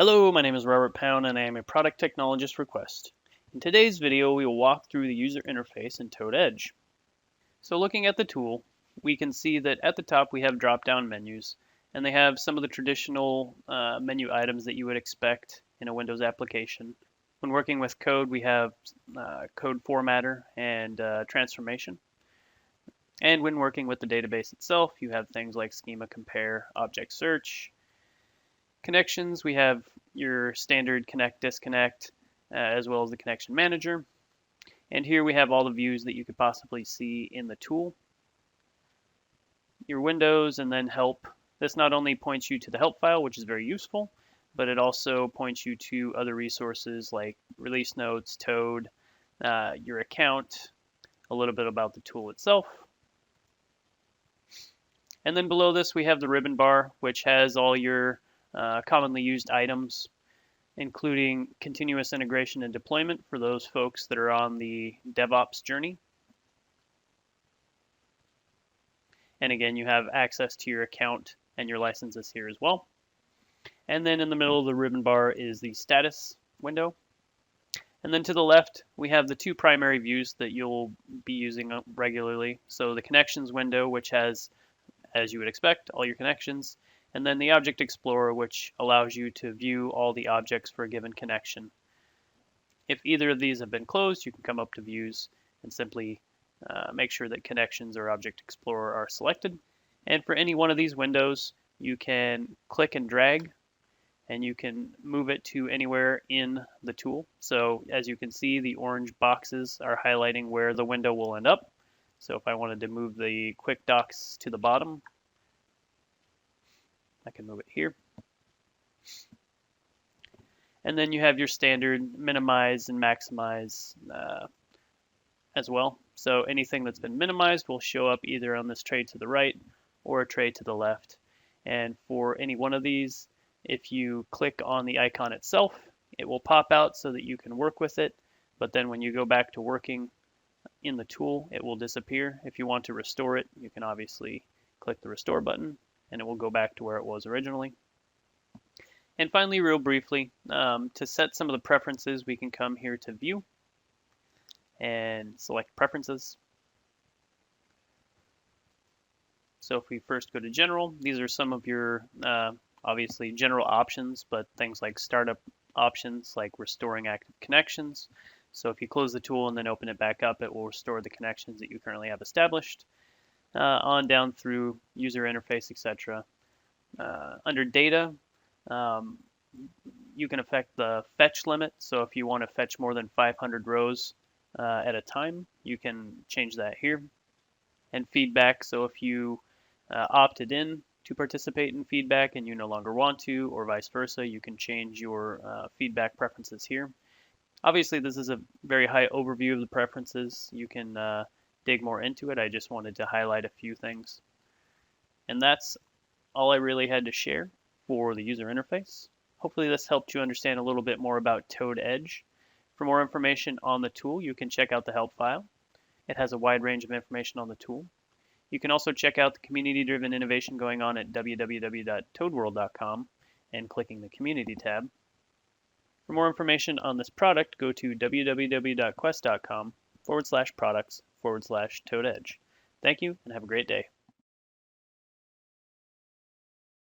Hello, my name is Robert Pound and I am a product technologist for Quest. In today's video, we will walk through the user interface in Toad Edge. So looking at the tool, we can see that at the top we have drop-down menus, and they have some of the traditional menu items that you would expect in a Windows application. When working with code, we have code formatter and transformation. And when working with the database itself, you have things like schema compare, object search. Connections, we have your standard connect disconnect as well as the connection manager. And here we have all the views that you could possibly see in the tool. Your windows and then help. This not only points you to the help file, which is very useful, but it also points you to other resources like release notes, Toad, your account, a little bit about the tool itself. And then below this we have the ribbon bar, which has all your commonly used items, including continuous integration and deployment for those folks that are on the DevOps journey. And again, you have access to your account and your licenses here as well. And then in the middle of the ribbon bar is the status window. And then to the left, we have the two primary views that you'll be using regularly. So the connections window, which has, as you would expect, all your connections, and then the Object Explorer, which allows you to view all the objects for a given connection. If either of these have been closed, you can come up to Views and simply make sure that Connections or Object Explorer are selected. And for any one of these windows, you can click and drag, and you can move it to anywhere in the tool. So as you can see, the orange boxes are highlighting where the window will end up. So if I wanted to move the Quick Docs to the bottom, I can move it here. And then you have your standard minimize and maximize as well. So anything that's been minimized will show up either on this tray to the right or a tray to the left. And for any one of these, if you click on the icon itself, it will pop out so that you can work with it. But then when you go back to working in the tool, it will disappear. If you want to restore it, you can obviously click the restore button and it will go back to where it was originally. And finally, real briefly, to set some of the preferences, we can come here to View and select Preferences. So if we first go to General, these are some of your, obviously, general options, but things like startup options, like restoring active connections. So if you close the tool and then open it back up, it will restore the connections that you currently have established. On down through user interface, etc. Under data, you can affect the fetch limit. So if you want to fetch more than 500 rows at a time, you can change that here. And feedback, so if you opted in to participate in feedback and you no longer want to, or vice versa, you can change your feedback preferences here. Obviously, this is a very high overview of the preferences. You can dig more into it. I just wanted to highlight a few things. And that's all I really had to share for the user interface. Hopefully this helped you understand a little bit more about Toad Edge. For more information on the tool, you can check out the help file. It has a wide range of information on the tool. You can also check out the community-driven innovation going on at www.toadworld.com and clicking the Community tab. For more information on this product, go to www.quest.com/products/Toad Edge. Thank you and have a great day.